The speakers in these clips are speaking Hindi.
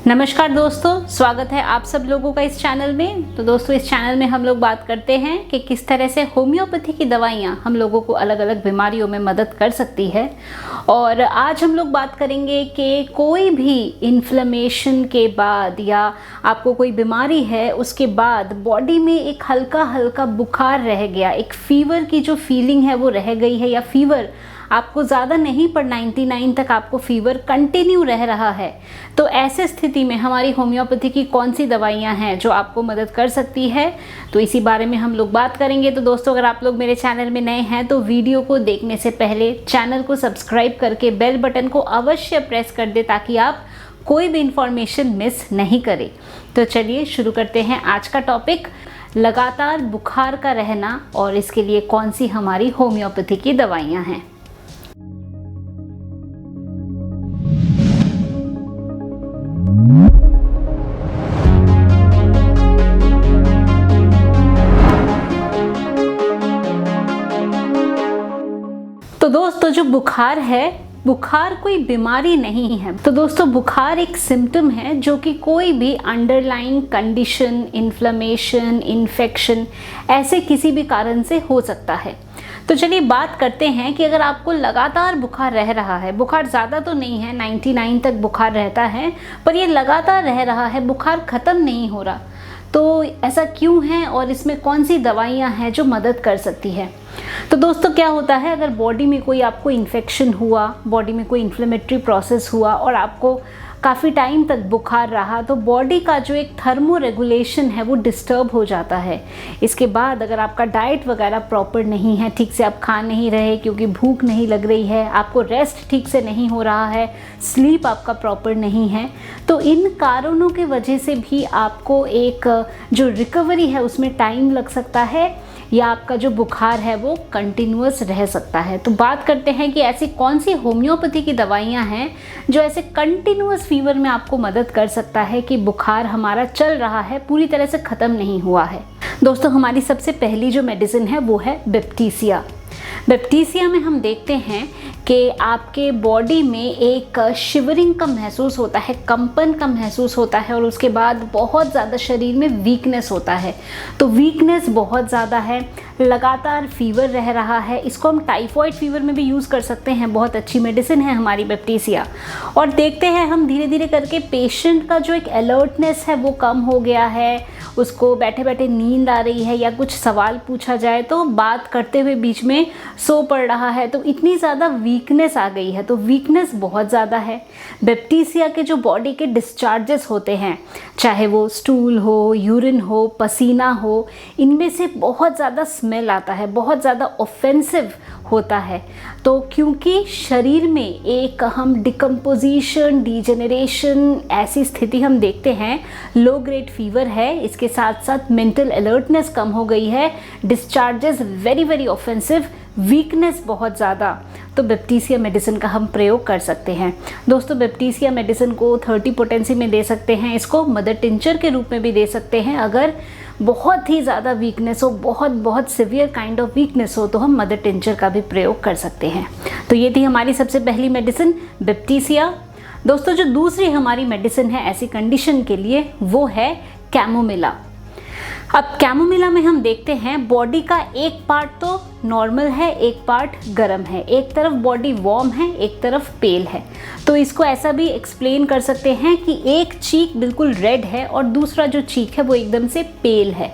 नमस्कार दोस्तों, स्वागत है आप सब लोगों का इस चैनल में। तो दोस्तों, इस चैनल में हम लोग बात करते हैं कि किस तरह से होम्योपैथी की दवाइयाँ हम लोगों को अलग अलग बीमारियों में मदद कर सकती है। और आज हम लोग बात करेंगे कि कोई भी इन्फ्लेमेशन के बाद या आपको कोई बीमारी है उसके बाद बॉडी में एक हल्का हल्का बुखार रह गया, एक फीवर की जो फीलिंग है वो रह गई है, या फीवर आपको ज़्यादा नहीं पर 99 तक आपको फीवर कंटिन्यू रह रहा है, तो ऐसे स्थिति में हमारी होम्योपैथी की कौन सी दवाइयाँ हैं जो आपको मदद कर सकती है, तो इसी बारे में हम लोग बात करेंगे। तो दोस्तों, अगर आप लोग मेरे चैनल में नए हैं तो वीडियो को देखने से पहले चैनल को सब्सक्राइब करके बेल बटन को अवश्य प्रेस कर दे ताकि आप कोई भी इंफॉर्मेशन मिस नहीं करें। तो चलिए शुरू करते हैं आज का टॉपिक, लगातार बुखार का रहना और इसके लिए कौन सी हमारी होम्योपैथी की दवाइयाँ हैं। तो दोस्तों, जो बुखार है, बुखार कोई बीमारी नहीं है। तो दोस्तों, बुखार एक सिम्टम है जो कि कोई भी अंडरलाइंग कंडीशन, इन्फ्लेमेशन, इन्फेक्शन ऐसे किसी भी कारण से हो सकता है। तो चलिए बात करते हैं कि अगर आपको लगातार बुखार रह रहा है, बुखार ज़्यादा तो नहीं है, 99 तक बुखार रहता है, पर ये लगातार रह रहा है, बुखार ख़त्म नहीं हो रहा, तो ऐसा क्यों है और इसमें कौन सी दवाइयाँ हैं जो मदद कर सकती है। तो दोस्तों, क्या होता है, अगर बॉडी में कोई आपको इन्फेक्शन हुआ, बॉडी में कोई इन्फ्लेमेटरी प्रोसेस हुआ और आपको काफ़ी टाइम तक बुखार रहा, तो बॉडी का जो एक थर्मो रेगुलेशन है वो डिस्टर्ब हो जाता है। इसके बाद अगर आपका डाइट वगैरह प्रॉपर नहीं है, ठीक से आप खा नहीं रहे क्योंकि भूख नहीं लग रही है, आपको रेस्ट ठीक से नहीं हो रहा है, स्लीप आपका प्रॉपर नहीं है, तो इन कारणों की वजह से भी आपको एक जो रिकवरी है उसमें टाइम लग सकता है, या आपका जो बुखार है वो कंटिन्यूअस रह सकता है। तो बात करते हैं कि ऐसी कौन सी होम्योपैथी की दवाइयाँ हैं जो ऐसे कंटिन्यूअस फीवर में आपको मदद कर सकता है कि बुखार हमारा चल रहा है, पूरी तरह से ख़त्म नहीं हुआ है। दोस्तों, हमारी सबसे पहली जो मेडिसिन है वो है बैप्टीसिया। बैप्टीसिया में हम देखते हैं कि आपके बॉडी में एक शिवरिंग का महसूस होता है, कंपन का महसूस होता है, और उसके बाद बहुत ज़्यादा शरीर में वीकनेस होता है। तो वीकनेस बहुत ज़्यादा है, लगातार फीवर रह रहा है। इसको हम टाइफॉइड फीवर में भी यूज़ कर सकते हैं, बहुत अच्छी मेडिसिन है हमारी बैप्टीसिया। और देखते हैं हम धीरे धीरे करके पेशेंट का जो एक अलर्टनेस है वो कम हो गया है, उसको बैठे बैठे नींद आ रही है या कुछ सवाल पूछा जाए तो बात करते हुए बीच में सो पड़ रहा है, तो इतनी ज़्यादा वीकनेस आ गई है। तो वीकनेस बहुत ज़्यादा है। बैप्टीसिया के जो बॉडी के डिस्चार्जेस होते हैं, चाहे वो स्टूल हो, यूरिन हो, पसीना हो, इनमें से बहुत ज़्यादा स्मेल आता है, बहुत ज़्यादा ऑफेंसिव होता है। तो क्योंकि शरीर में एक हम डिकम्पोजिशन, डिजेनरेशन ऐसी स्थिति हम देखते हैं, लो ग्रेड फीवर है, इसके साथ साथ मेंटल अलर्टनेस कम हो गई है, discharges very very offensive, weakness बहुत ज़्यादा, तो बैप्टीसिया मेडिसिन का हम प्रयोग कर सकते हैं। दोस्तों, बैप्टीसिया मेडिसिन को 30 पोटेंसी में दे सकते हैं, इसको मदर टिंचर के रूप में भी दे सकते हैं। अगर बहुत ही ज़्यादा वीकनेस हो, बहुत बहुत सिवियर काइंड ऑफ वीकनेस हो, तो हम मदर टिंचर का भी प्रयोग कर सकते हैं। तो ये थी हमारी सबसे पहली मेडिसिन बैप्टीसिया। दोस्तों, जो दूसरी हमारी मेडिसिन है ऐसी कंडीशन के लिए वो है कैमोमिला। अब कैमोमिला में हम देखते हैं बॉडी का एक पार्ट तो नॉर्मल है, एक पार्ट गर्म है, एक तरफ बॉडी वार्म है, एक तरफ पेल है। तो इसको ऐसा भी एक्सप्लेन कर सकते हैं कि एक चीक बिल्कुल रेड है और दूसरा जो चीक है वो एकदम से पेल है।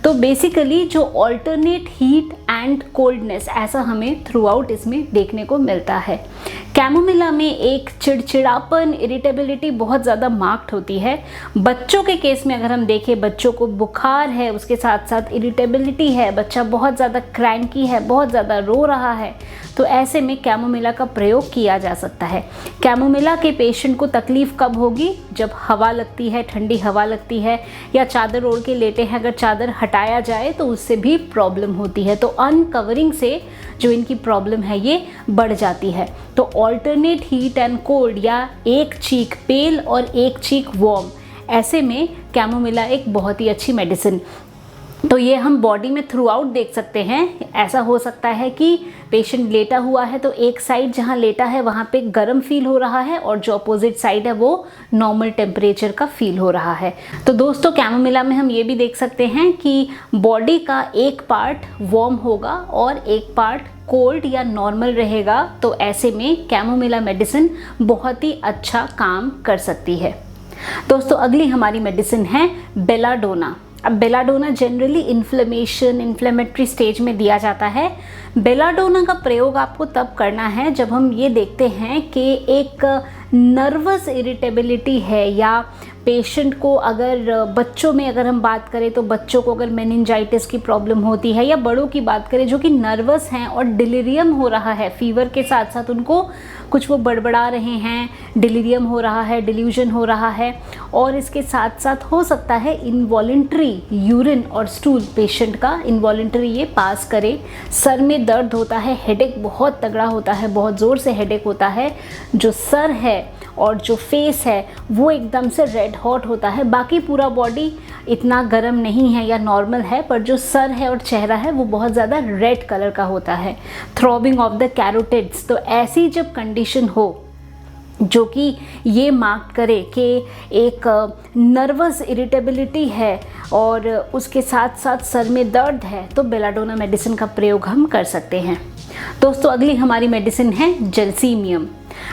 तो बेसिकली जो ऑल्टरनेट हीट एंड कोल्डनेस ऐसा हमें थ्रू आउट इसमें देखने को मिलता है। कैमोमिला में एक चिड़चिड़ापन, इरिटेबिलिटी बहुत ज़्यादा मार्क्ड होती है। बच्चों के केस में अगर हम देखें, बच्चों को बुखार है, उसके साथ साथ इरिटेबिलिटी है, बच्चा बहुत ज़्यादा क्रैंकी है, बहुत ज़्यादा रो रहा है, तो ऐसे में कैमोमिला का प्रयोग किया जा सकता है। कैमोमिला के पेशेंट को तकलीफ़ कब होगी, जब हवा लगती है, ठंडी हवा लगती है, या चादर ओढ़ के लेटे हैं, अगर चादर हटाया जाए तो उससे भी प्रॉब्लम होती है। तो अनकवरिंग से जो इनकी प्रॉब्लम है ये बढ़ जाती है। तो ऑल्टरनेट हीट एंड कोल्ड, या एक चीक पेल और एक चीक वार्म, ऐसे में कैमोमिला एक बहुत ही अच्छी मेडिसिन। तो ये हम बॉडी में थ्रू आउट देख सकते हैं। ऐसा हो सकता है कि पेशेंट लेटा हुआ है तो एक साइड जहाँ लेटा है वहाँ पे गर्म फील हो रहा है और जो अपोजिट साइड है वो नॉर्मल टेम्परेचर का फील हो रहा है। तो दोस्तों कैमोमिला में हम ये भी देख सकते हैं कि बॉडी का एक पार्ट वार्म होगा और एक पार्ट कोल्ड या नॉर्मल रहेगा। तो ऐसे में कैमोमिला मेडिसिन बहुत ही अच्छा काम कर सकती है। दोस्तों अगली हमारी मेडिसिन है बेलाडोना। अब बेलाडोना जनरली इन्फ्लेमेटरी स्टेज में दिया जाता है। बेलाडोना का प्रयोग आपको तब करना है जब हम ये देखते हैं कि एक नर्वस इरिटेबिलिटी है, या पेशेंट को अगर बच्चों में अगर हम बात करें तो बच्चों को अगर मेनिंजाइटिस की प्रॉब्लम होती है, या बड़ों की बात करें जो कि नर्वस हैं और डिलीरियम हो रहा है, फीवर के साथ साथ उनको कुछ वो बड़बड़ा रहे हैं, डिलीरियम हो रहा है, डिल्यूजन हो रहा है, और इसके साथ साथ हो सकता है इनवॉलेंट्री यूरिन और स्टूल पेशेंट का इनवॉलेंट्री ये पास करे। सर में दर्द होता है, हेडेक बहुत तगड़ा होता है, बहुत ज़ोर से हेडेक होता है। जो सर है और जो फेस है वो एकदम से रेड हॉट होता है। बाकी पूरा बॉडी इतना गर्म नहीं है या नॉर्मल है, पर जो सर है और चेहरा है वो बहुत ज़्यादा रेड कलर का होता है। Throbbing of the carotids. तो ऐसी जब कंडीशन हो जो कि ये मार्क करे कि एक नर्वस इरिटेबिलिटी है और उसके साथ साथ सर में दर्द है, तो बेलाडोना मेडिसिन का प्रयोग हम कर सकते हैं। दोस्तों अगली हमारी मेडिसिन है जेल्सीमियम।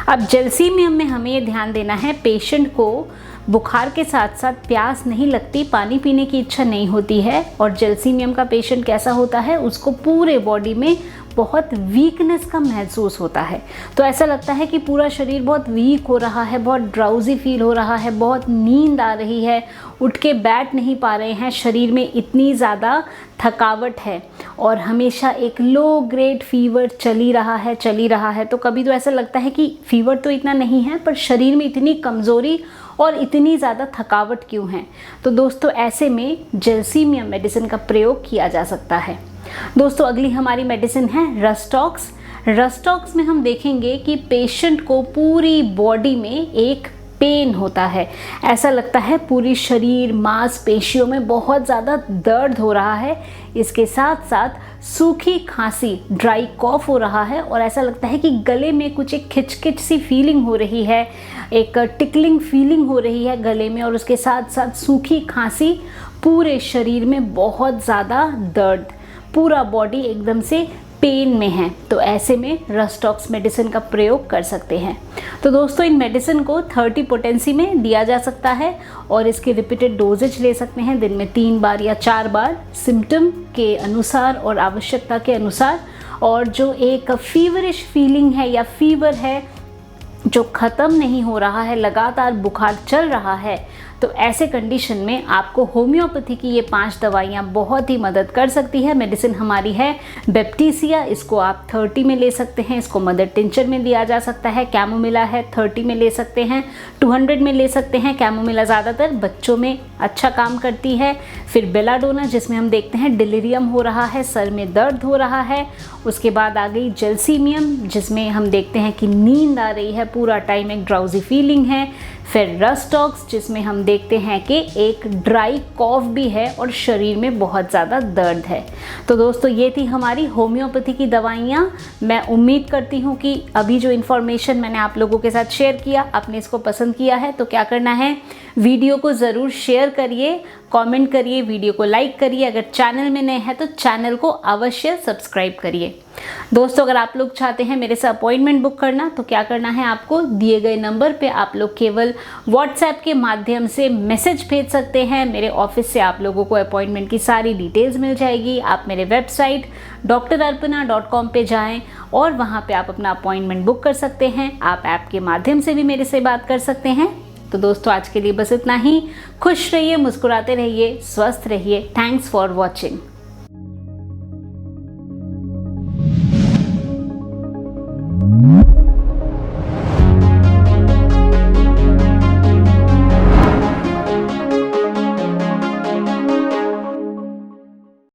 अब जेल्सीमियम में हमें ये ध्यान देना है, पेशेंट को बुखार के साथ साथ प्यास नहीं लगती, पानी पीने की इच्छा नहीं होती है, और जेल्सीमियम का पेशेंट कैसा होता है, उसको पूरे बॉडी में बहुत वीकनेस का महसूस होता है। तो ऐसा लगता है कि पूरा शरीर बहुत वीक हो रहा है, बहुत ड्राउजी फील हो रहा है, बहुत नींद आ रही है, उठ के बैठ नहीं पा रहे हैं, शरीर में इतनी ज़्यादा थकावट है और हमेशा एक लो ग्रेड फीवर चली रहा है। तो कभी तो ऐसा लगता है कि फीवर तो इतना नहीं है पर शरीर में इतनी कमज़ोरी और इतनी ज़्यादा थकावट क्यों है। तो दोस्तों ऐसे में जेल्सीमियम मेडिसिन का प्रयोग किया जा सकता है। दोस्तों अगली हमारी मेडिसिन है रस्टॉक्स। रस्टॉक्स में हम देखेंगे कि पेशेंट को पूरी बॉडी में एक पेन होता है, ऐसा लगता है पूरी शरीर मांसपेशियों में बहुत ज़्यादा दर्द हो रहा है। इसके साथ साथ सूखी खांसी, ड्राई कॉफ हो रहा है, और ऐसा लगता है कि गले में कुछ एक खिचखिच सी फीलिंग हो रही है, एक टिकलिंग फीलिंग हो रही है गले में, और उसके साथ साथ सूखी खांसी, पूरे शरीर में बहुत ज़्यादा दर्द, पूरा बॉडी एकदम से पेन में है। तो ऐसे में रस्टॉक्स मेडिसिन का प्रयोग कर सकते हैं। तो दोस्तों इन मेडिसिन को 30 पोटेंसी में दिया जा सकता है और इसके रिपीटेड डोजेज ले सकते हैं, दिन में 3 बार या 4 बार, सिम्टम के अनुसार और आवश्यकता के अनुसार। और जो एक फीवरिश फीलिंग है या फीवर है जो ख़त्म नहीं हो रहा है, लगातार बुखार चल रहा है, तो ऐसे कंडीशन में आपको होम्योपैथी की ये 5 दवाइयाँ बहुत ही मदद कर सकती है। मेडिसिन हमारी है बेप्टिसिया, इसको आप 30 में ले सकते हैं, इसको मदर टिंचर में दिया जा सकता है। कैमोमिला है 30 में ले सकते हैं, 200 में ले सकते हैं। कैमोमिला ज़्यादातर बच्चों में अच्छा काम करती है। फिर बेलाडोना जिसमें हम देखते हैं डिलीरियम हो रहा है, सर में दर्द हो रहा है। उसके बाद आ गई जेल्सीमियम जिसमें हम देखते हैं कि नींद आ रही है, पूरा टाइम एक ड्राउजी फीलिंग है। फिर रस्टॉक्स जिसमें हम देखते हैं कि एक ड्राई कॉफ भी है और शरीर में बहुत ज़्यादा दर्द है। तो दोस्तों ये थी हमारी होम्योपैथी की दवाइयाँ। मैं उम्मीद करती हूँ कि अभी जो इन्फॉर्मेशन मैंने आप लोगों के साथ शेयर किया, आपने इसको पसंद किया है। तो क्या करना है, वीडियो को ज़रूर शेयर करिए, कमेंट करिए, वीडियो को लाइक करिए। अगर चैनल में नए हैं तो चैनल को अवश्य सब्सक्राइब करिए। दोस्तों अगर आप लोग चाहते हैं मेरे से अपॉइंटमेंट बुक करना, तो क्या करना है, आपको दिए गए नंबर पे आप लोग केवल व्हाट्सएप के माध्यम से मैसेज भेज सकते हैं। मेरे ऑफिस से आप लोगों को अपॉइंटमेंट की सारी डिटेल्स मिल जाएगी। आप मेरे वेबसाइट drarpana.com पे जाएं और वहाँ पे आप अपना अपॉइंटमेंट बुक कर सकते हैं। आप ऐप के माध्यम से भी मेरे से बात कर सकते हैं। तो दोस्तों आज के लिए बस इतना ही। खुश रहिए, मुस्कुराते रहिए, स्वस्थ रहिए। Thanks for watching.